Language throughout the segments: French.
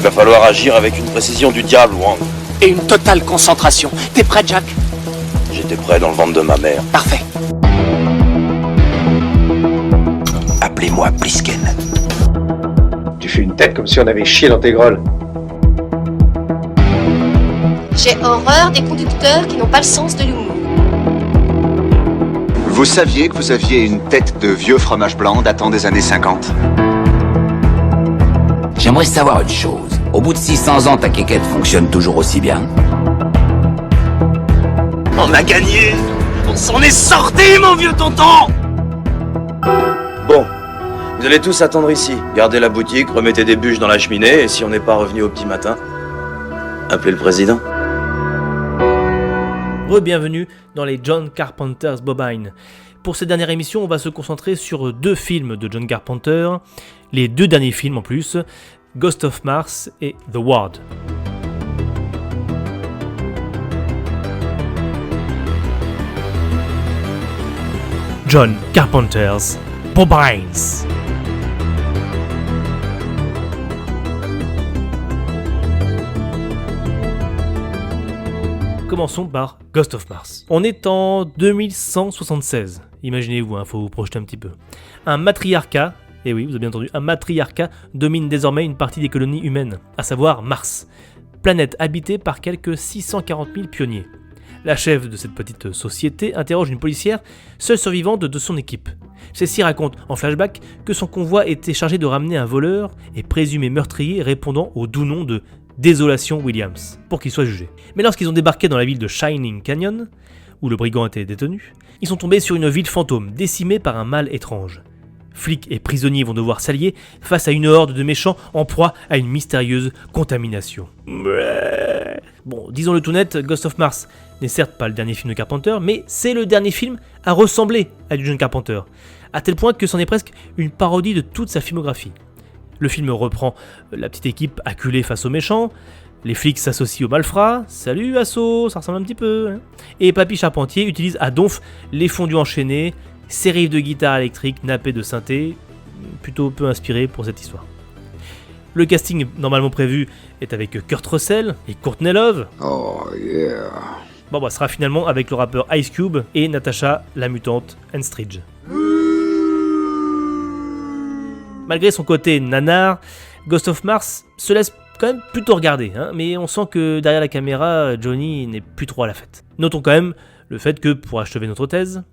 va falloir agir avec une précision du diable, Wang. Et une totale concentration. T'es prêt, Jack? J'étais prêt dans le ventre de ma mère. Parfait. Appelez-moi Plisken. Tu fais une tête comme si on avait chié dans tes grolles. J'ai horreur des conducteurs qui n'ont pas le sens de l'humour. Vous saviez que vous aviez une tête de vieux fromage blanc datant des années 50 ? J'aimerais savoir une chose. Au bout de 600 ans, ta quéquette fonctionne toujours aussi bien? On a gagné! On s'en est sorti, mon vieux tonton! Bon, vous allez tous attendre ici. Gardez la boutique, remettez des bûches dans la cheminée, et si on n'est pas revenu au petit matin, appelez le président. Re-bienvenue dans les John Carpenter's Bobine. Pour cette dernière émission, on va se concentrer sur 2 films de John Carpenter, les 2 derniers films en plus, Ghost of Mars et The Ward. John Carpenter's Bobines. Commençons par Ghost of Mars. On est en 2176, imaginez-vous, faut vous projeter un petit peu. Un matriarcat, et oui, vous avez bien entendu, un matriarcat domine désormais une partie des colonies humaines, à savoir Mars, planète habitée par quelques 640 000 pionniers. La chef de cette petite société interroge une policière, seule survivante de son équipe. Celle-ci raconte en flashback que son convoi était chargé de ramener un voleur et présumé meurtrier répondant au doux nom de Désolation Williams, pour qu'il soit jugé. Mais lorsqu'ils ont débarqué dans la ville de Shining Canyon, où le brigand était détenu, ils sont tombés sur une ville fantôme, décimée par un mal étrange. Flics et prisonniers vont devoir s'allier face à une horde de méchants en proie à une mystérieuse contamination. Bon, disons-le tout net, Ghost of Mars n'est certes pas le dernier film de Carpenter, mais c'est le dernier film à ressembler à du John Carpenter, à tel point que c'en est presque une parodie de toute sa filmographie. Le film reprend la petite équipe acculée face aux méchants, les flics s'associent aux malfrats, salut Asso, ça ressemble un petit peu, hein. Et Papy Charpentier utilise à donf les fondus enchaînés, ses riffs de guitare électrique nappés de synthé, plutôt peu inspiré pour cette histoire. Le casting normalement prévu est avec Kurt Russell et Courtney Love. Oh yeah. Bon, bah, sera finalement avec le rappeur Ice Cube et Natasha la mutante Henstridge. Malgré son côté nanar, Ghost of Mars se laisse quand même plutôt regarder, mais on sent que derrière la caméra, Johnny n'est plus trop à la fête. Notons quand même le fait que, pour achever notre thèse,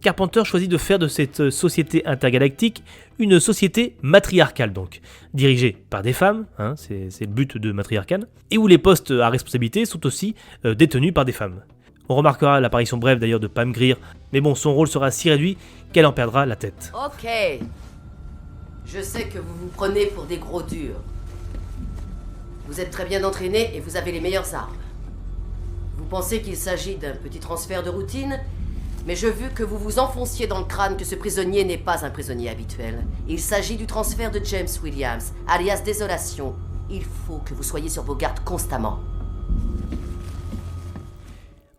Carpenter choisit de faire de cette société intergalactique une société matriarcale donc, dirigée par des femmes, c'est le but de matriarcal, et où les postes à responsabilité sont aussi détenus par des femmes. On remarquera l'apparition brève d'ailleurs de Pam Grier, mais bon, son rôle sera si réduit qu'elle en perdra la tête. Ok. Je sais que vous vous prenez pour des gros durs. Vous êtes très bien entraînés et vous avez les meilleures armes. Vous pensez qu'il s'agit d'un petit transfert de routine, mais je veux que vous vous enfonciez dans le crâne que ce prisonnier n'est pas un prisonnier habituel. Il s'agit du transfert de James Williams, alias Désolation. Il faut que vous soyez sur vos gardes constamment.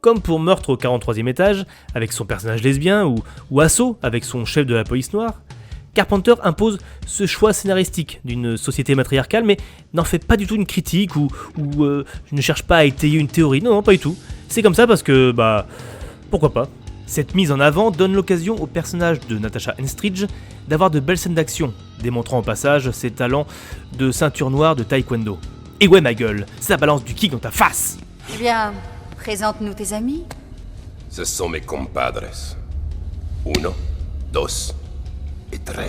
Comme pour Meurtre au 43e étage, avec son personnage lesbien, ou Assaut, avec son chef de la police noire, Carpenter impose ce choix scénaristique d'une société matriarcale, mais n'en fait pas du tout une critique ou ne cherche pas à étayer une théorie. Non, pas du tout. C'est comme ça parce que, pourquoi pas. Cette mise en avant donne l'occasion au personnage de Natasha Henstridge d'avoir de belles scènes d'action, démontrant au passage ses talents de ceinture noire de taekwondo. Et ouais ma gueule, ça balance du kick dans ta face. Eh bien, présente-nous tes amis. Ce sont mes compadres. 1, 2 et 3.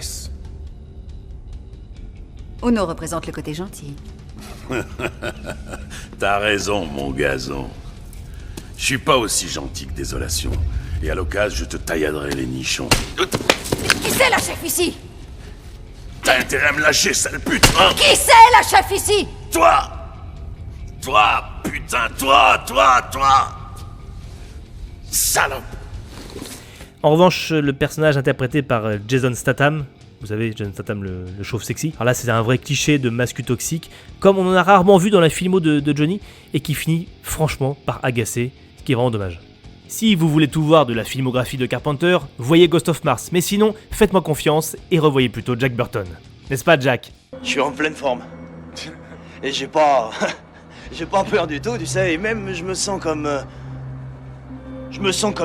Uno représente le côté gentil. T'as raison, mon gazon. Je suis pas aussi gentil que Désolation. Et à l'occasion, je te tailladerai les nichons. Qui c'est la chef ici? T'as intérêt à me lâcher, sale pute, hein? Qui c'est la chef ici? Toi! Toi, putain, toi! Salope! En revanche, le personnage interprété par Jason Statham, vous savez, Jason Statham, le chauve sexy, alors là c'est un vrai cliché de masque toxique, comme on en a rarement vu dans la filmo de Johnny, et qui finit franchement par agacer, ce qui est vraiment dommage. Si vous voulez tout voir de la filmographie de Carpenter, voyez Ghost of Mars, mais sinon, faites-moi confiance et revoyez plutôt Jack Burton. N'est-ce pas, Jack? Je suis en pleine forme. Et j'ai pas... j'ai pas peur du tout, tu sais, et même je me sens comme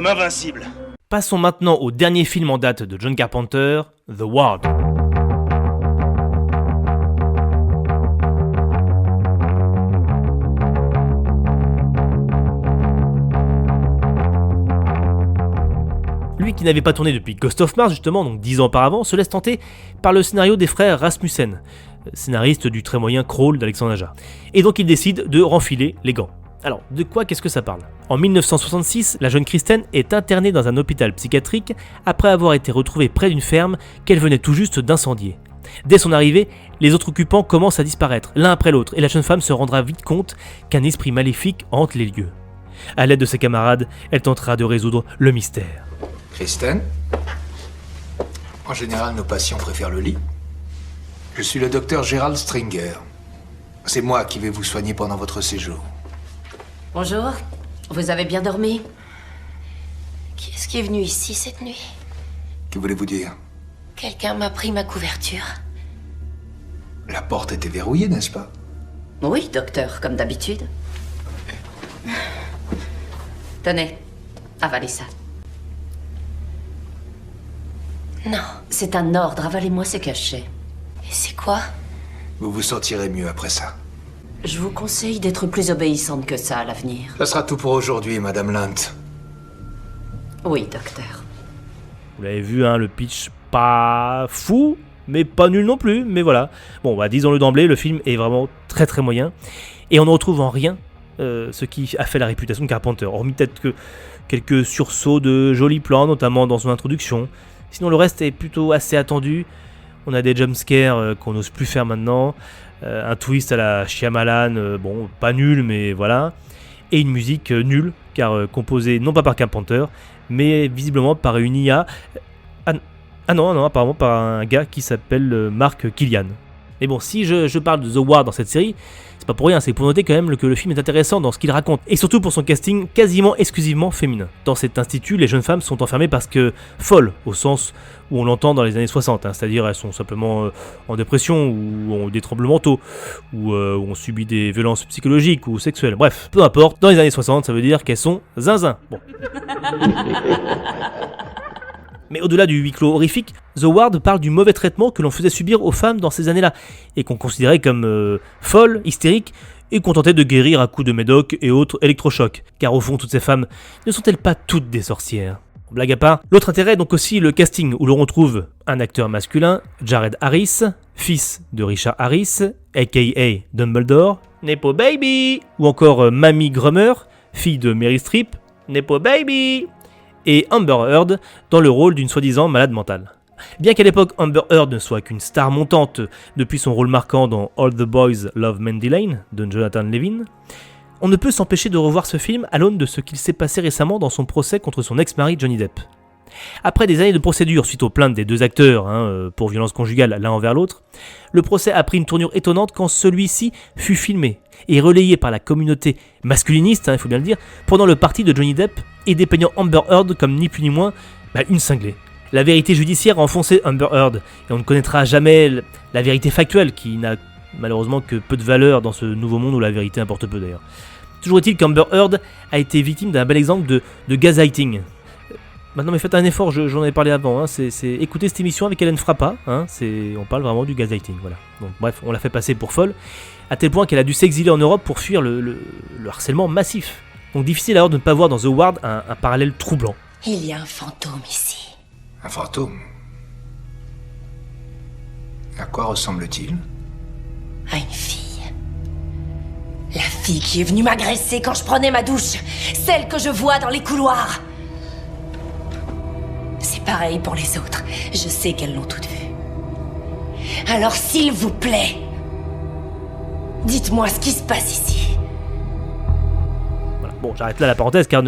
invincible. Passons maintenant au dernier film en date de John Carpenter, The Ward. Lui qui n'avait pas tourné depuis Ghost of Mars justement, donc 10 ans auparavant, se laisse tenter par le scénario des frères Rasmussen, scénariste du très moyen Crawl d'Alexandre Aja. Et donc il décide de renfiler les gants. Alors, de quoi qu'est-ce que ça parle ? En 1966, la jeune Kristen est internée dans un hôpital psychiatrique après avoir été retrouvée près d'une ferme qu'elle venait tout juste d'incendier. Dès son arrivée, les autres occupants commencent à disparaître, l'un après l'autre, et la jeune femme se rendra vite compte qu'un esprit maléfique hante les lieux. À l'aide de ses camarades, elle tentera de résoudre le mystère. Kristen ? En général, nos patients préfèrent le lit. Je suis le docteur Gerald Stringer. C'est moi qui vais vous soigner pendant votre séjour. Bonjour, vous avez bien dormi? Qui est-ce qui est venu ici cette nuit? Que voulez-vous dire? Quelqu'un m'a pris ma couverture. La porte était verrouillée, n'est-ce pas? Oui, docteur, comme d'habitude. Tenez, avalez ça. Non. C'est un ordre, avalez-moi ces cachets. Et c'est quoi? Vous vous sentirez mieux après ça. Je vous conseille d'être plus obéissante que ça à l'avenir. Ça sera tout pour aujourd'hui, Madame Lunt. Oui, docteur. Vous l'avez vu, hein, le pitch pas fou, mais pas nul non plus, mais voilà. Bon, bah, disons-le d'emblée, le film est vraiment très très moyen, et on ne retrouve en rien ce qui a fait la réputation de Carpenter, hormis peut-être que quelques sursauts de jolis plans, notamment dans son introduction. Sinon, le reste est plutôt assez attendu. On a des jumpscares qu'on n'ose plus faire maintenant, un twist à la Shyamalan, bon, pas nul, mais voilà, et une musique nulle, car composée non pas par Carpenter, mais visiblement par une IA. Non, apparemment par un gars qui s'appelle Mark Killian. Mais bon, si je parle de The Ward dans cette série, c'est pas pour rien, c'est pour noter quand même que le film est intéressant dans ce qu'il raconte, et surtout pour son casting quasiment exclusivement féminin. Dans cet institut, les jeunes femmes sont enfermées parce que folles, au sens où on l'entend dans les années 60, hein, c'est-à-dire elles sont simplement en dépression, ou ont des troubles mentaux, ou ont subi des violences psychologiques ou sexuelles, bref, peu importe, dans les années 60, ça veut dire qu'elles sont zinzin. Bon. Mais au-delà du huis clos horrifique, The Ward parle du mauvais traitement que l'on faisait subir aux femmes dans ces années-là, et qu'on considérait comme folles, hystériques, et qu'on tentait de guérir à coups de médoc et autres électrochocs. Car au fond, toutes ces femmes ne sont-elles pas toutes des sorcières ? Blague à part, l'autre intérêt est donc aussi le casting, où l'on retrouve un acteur masculin, Jared Harris, fils de Richard Harris, a.k.a. Dumbledore, Nepo Baby, ou encore Mamie Grummer, fille de Meryl Streep, Nepo Baby, et Amber Heard dans le rôle d'une soi-disant malade mentale. Bien qu'à l'époque Amber Heard ne soit qu'une star montante depuis son rôle marquant dans All the Boys Love Mandy Lane de Jonathan Levin, on ne peut s'empêcher de revoir ce film à l'aune de ce qu'il s'est passé récemment dans son procès contre son ex-mari Johnny Depp. Après des années de procédure suite aux plaintes des deux acteurs pour violence conjugale l'un envers l'autre, le procès a pris une tournure étonnante quand celui-ci fut filmé et relayé par la communauté masculiniste, il faut bien le dire, pendant le parti de Johnny Depp et dépeignant Amber Heard comme ni plus ni moins une cinglée. La vérité judiciaire a enfoncé Amber Heard et on ne connaîtra jamais la vérité factuelle qui n'a malheureusement que peu de valeur dans ce nouveau monde où la vérité importe peu d'ailleurs. Toujours est-il qu'Amber Heard a été victime d'un bel exemple de gaslighting. Maintenant mais faites un effort, j'en ai parlé avant, c'est écoutez cette émission avec Hélène Frappa, on parle vraiment du gaslighting, voilà. Donc bref, on l'a fait passer pour folle, à tel point qu'elle a dû s'exiler en Europe pour fuir le harcèlement massif. Donc difficile alors de ne pas voir dans The Ward un parallèle troublant. Il y a un fantôme ici. Un fantôme? À quoi ressemble-t-il? À une fille. La fille qui est venue m'agresser quand je prenais ma douche. Celle que je vois dans les couloirs. C'est pareil pour les autres. Je sais qu'elles l'ont toutes vue. Alors s'il vous plaît, dites-moi ce qui se passe ici. Voilà. Bon, j'arrête là la parenthèse car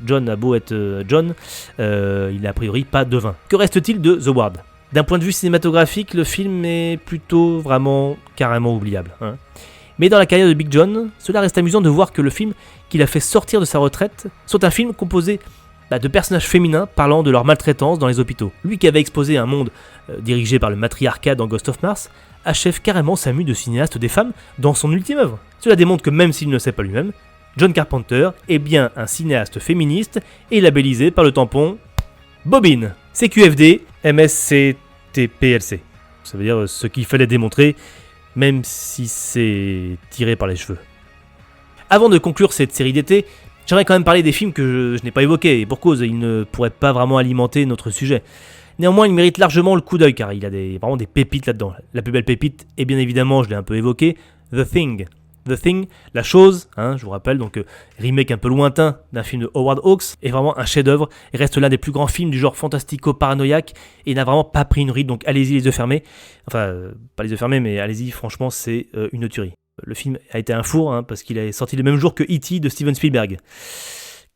John a beau être John, il n'a a priori pas de vin. Que reste-t-il de The Ward ? D'un point de vue cinématographique, le film est plutôt vraiment carrément oubliable. Mais dans la carrière de Big John, cela reste amusant de voir que le film qu'il a fait sortir de sa retraite soit un film composé de personnages féminins parlant de leur maltraitance dans les hôpitaux. Lui qui avait exposé un monde dirigé par le matriarcat dans Ghost of Mars, achève carrément sa mue de cinéaste des femmes dans son ultime œuvre. Cela démontre que même s'il ne le sait pas lui-même, John Carpenter est bien un cinéaste féministe et labellisé par le tampon Bobine. CQFD, MSCTPLC. Ça veut dire ce qu'il fallait démontrer, même si c'est tiré par les cheveux. Avant de conclure cette série d'été, j'aimerais quand même parler des films que je n'ai pas évoqués, et pour cause, ils ne pourraient pas vraiment alimenter notre sujet. Néanmoins, ils méritent largement le coup d'œil, car il y a vraiment des pépites là-dedans. La plus belle pépite, et bien évidemment, je l'ai un peu évoqué, The Thing. The Thing, la chose, je vous rappelle, donc remake un peu lointain d'un film de Howard Hawks, est vraiment un chef-d'œuvre et reste l'un des plus grands films du genre fantastico-paranoïaque et n'a vraiment pas pris une ride, donc allez-y les yeux fermés. Enfin, pas les yeux fermés, mais allez-y, franchement, c'est une tuerie. Le film a été un four, parce qu'il est sorti le même jour que E.T. de Steven Spielberg,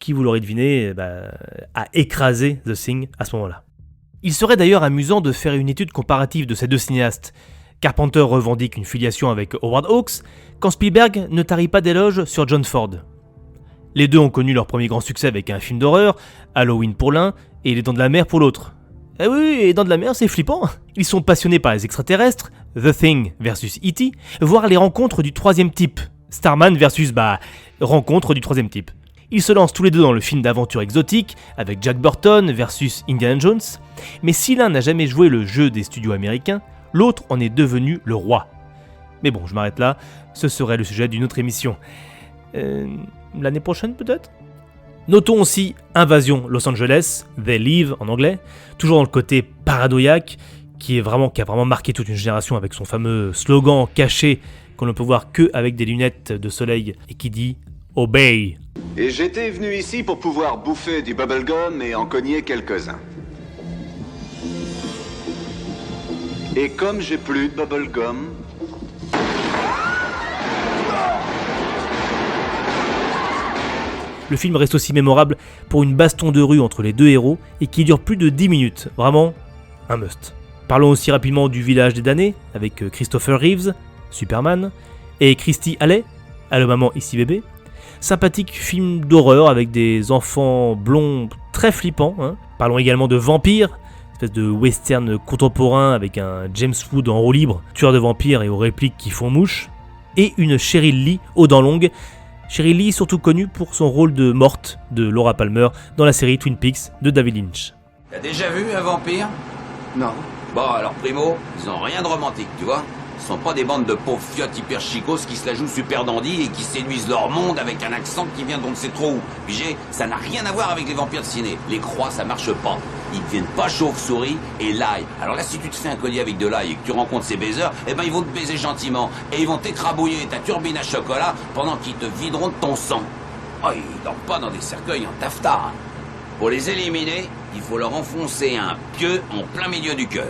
qui, vous l'aurez deviné, a écrasé The Thing à ce moment-là. Il serait d'ailleurs amusant de faire une étude comparative de ces deux cinéastes. Carpenter revendique une filiation avec Howard Hawks, quand Spielberg ne tarit pas d'éloges sur John Ford. Les deux ont connu leur premier grand succès avec un film d'horreur, Halloween pour l'un et Les Dents de la Mer pour l'autre. Eh oui, Les Dents de la Mer, c'est flippant. Ils sont passionnés par les extraterrestres, The Thing versus E.T., voire les rencontres du troisième type, Starman versus, rencontres du troisième type. Ils se lancent tous les deux dans le film d'aventure exotique, avec Jack Burton versus Indiana Jones, mais si l'un n'a jamais joué le jeu des studios américains, l'autre en est devenu le roi. Mais bon, je m'arrête là, ce serait le sujet d'une autre émission. L'année prochaine peut-être ? Notons aussi Invasion Los Angeles, They Live en anglais, toujours dans le côté paranoïaque, qui a vraiment marqué toute une génération avec son fameux slogan caché qu'on ne peut voir que avec des lunettes de soleil et qui dit « Obey ». Et j'étais venu ici pour pouvoir bouffer du bubblegum et en cogner quelques-uns. Et comme j'ai plus de bubblegum... Le film reste aussi mémorable pour une baston de rue entre les deux héros et qui dure plus de 10 minutes, vraiment un must. Parlons aussi rapidement du Village des damnés avec Christopher Reeves, Superman, et Christy Alley, Allô maman, ici bébé. Sympathique film d'horreur avec des enfants blonds très flippants. Parlons également de Vampire, espèce de western contemporain avec un James Wood en roue libre, tueur de vampires et aux répliques qui font mouche, et une Cheryl Lee aux dents longues. Cheryl Lee surtout connue pour son rôle de morte de Laura Palmer dans la série Twin Peaks de David Lynch. T'as déjà vu un vampire? Non. Bon, alors primo, ils ont rien de romantique, tu vois. Ce sont pas des bandes de pauvres fiottes hyper chicos qui se la jouent super dandy et qui séduisent leur monde avec un accent qui vient d'on ne sait trop où. Pigé, ça n'a rien à voir avec les vampires de ciné. Les croix, ça marche pas. Ils deviennent pas chauves-souris et l'ail. Alors là, si tu te fais un collier avec de l'ail et que tu rencontres ces baiseurs, ils vont te baiser gentiment et ils vont t'écrabouiller ta turbine à chocolat pendant qu'ils te videront de ton sang. Oh, ils dorment pas dans des cercueils en taffetas. Pour les éliminer, il faut leur enfoncer un pieu en plein milieu du cœur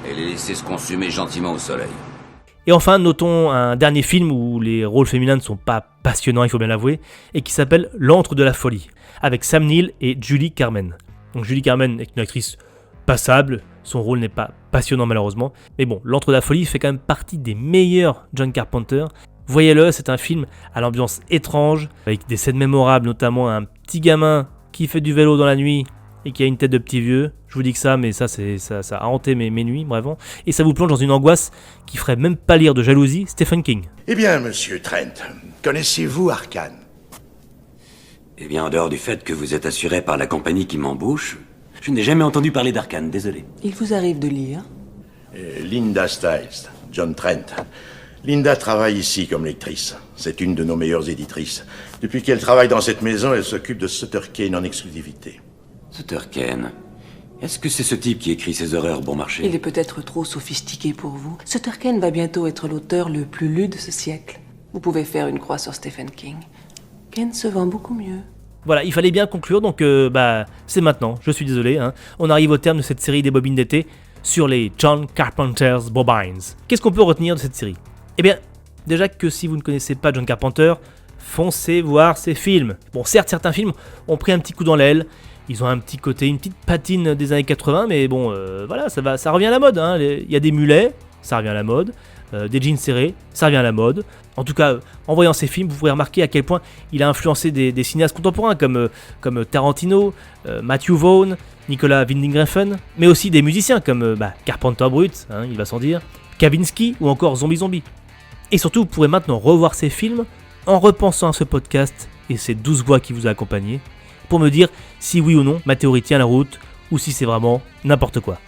et les laisser se consumer gentiment au soleil. Et enfin, notons un dernier film où les rôles féminins ne sont pas passionnants, il faut bien l'avouer, et qui s'appelle L'Antre de la Folie, avec Sam Neill et Julie Carmen. Donc Julie Carmen est une actrice passable, son rôle n'est pas passionnant malheureusement, mais bon, L'Antre de la Folie fait quand même partie des meilleurs John Carpenter. Voyez-le, c'est un film à l'ambiance étrange, avec des scènes mémorables, notamment un petit gamin qui fait du vélo dans la nuit et qui a une tête de petit vieux. Je vous dis que ça, mais ça a hanté mes nuits, vraiment. Et ça vous plonge dans une angoisse qui ferait même pâlir de jalousie Stephen King. Eh bien, monsieur Trent, connaissez-vous Arcane? Eh bien, en dehors du fait que vous êtes assuré par la compagnie qui m'embauche, je n'ai jamais entendu parler d'Arcane, désolé. Il vous arrive de lire? Linda Stiles, John Trent. Linda travaille ici comme lectrice. C'est une de nos meilleures éditrices. Depuis qu'elle travaille dans cette maison, elle s'occupe de Sutter Kane en exclusivité. Sutter Kane. Est-ce que c'est ce type qui écrit ces horreurs bon marché? Il est peut-être trop sophistiqué pour vous. Sutter Kane va bientôt être l'auteur le plus lu de ce siècle. Vous pouvez faire une croix sur Stephen King. Kane se vend beaucoup mieux. Voilà, il fallait bien conclure, donc c'est maintenant, je suis désolé. On arrive au terme de cette série des bobines d'été sur les John Carpenter's Bobines. Qu'est-ce qu'on peut retenir de cette série? Eh bien, déjà que si vous ne connaissez pas John Carpenter, foncez voir ses films. Bon, certes, certains films ont pris un petit coup dans l'aile, ils ont un petit côté, une petite patine des années 80, mais bon, voilà, ça revient à la mode. Il y a des mulets, ça revient à la mode. des jeans serrés, ça revient à la mode. En tout cas, en voyant ces films, vous pourrez remarquer à quel point il a influencé des cinéastes contemporains comme Tarantino, Matthew Vaughn, Nicolas Winding Refn, mais aussi des musiciens comme Carpenter Brut, hein, il va sans dire, Kavinsky ou encore Zombie Zombie. Et surtout, vous pourrez maintenant revoir ces films en repensant à ce podcast et ces 12 voix qui vous a accompagné, pour me dire si oui ou non ma théorie tient la route, ou si c'est vraiment n'importe quoi.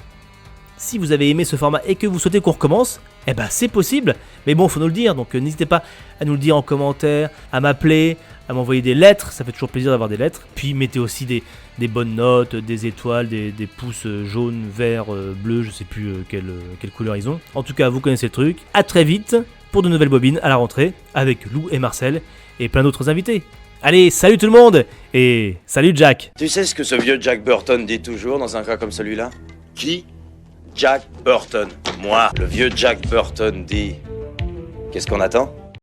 Si vous avez aimé ce format et que vous souhaitez qu'on recommence, eh ben c'est possible, mais bon, faut nous le dire, donc n'hésitez pas à nous le dire en commentaire, à m'appeler, à m'envoyer des lettres, ça fait toujours plaisir d'avoir des lettres, puis mettez aussi des bonnes notes, des étoiles, des pouces jaunes, verts, bleus, je sais plus quelle couleur ils ont. En tout cas, vous connaissez le truc, à très vite pour de nouvelles bobines à la rentrée, avec Lou et Marcel, et plein d'autres invités. Allez, salut tout le monde, et salut Jack. Tu sais ce que ce vieux Jack Burton dit toujours dans un cas comme celui-là? Qui? Jack Burton. Moi, le vieux Jack Burton dit... Qu'est-ce qu'on attend?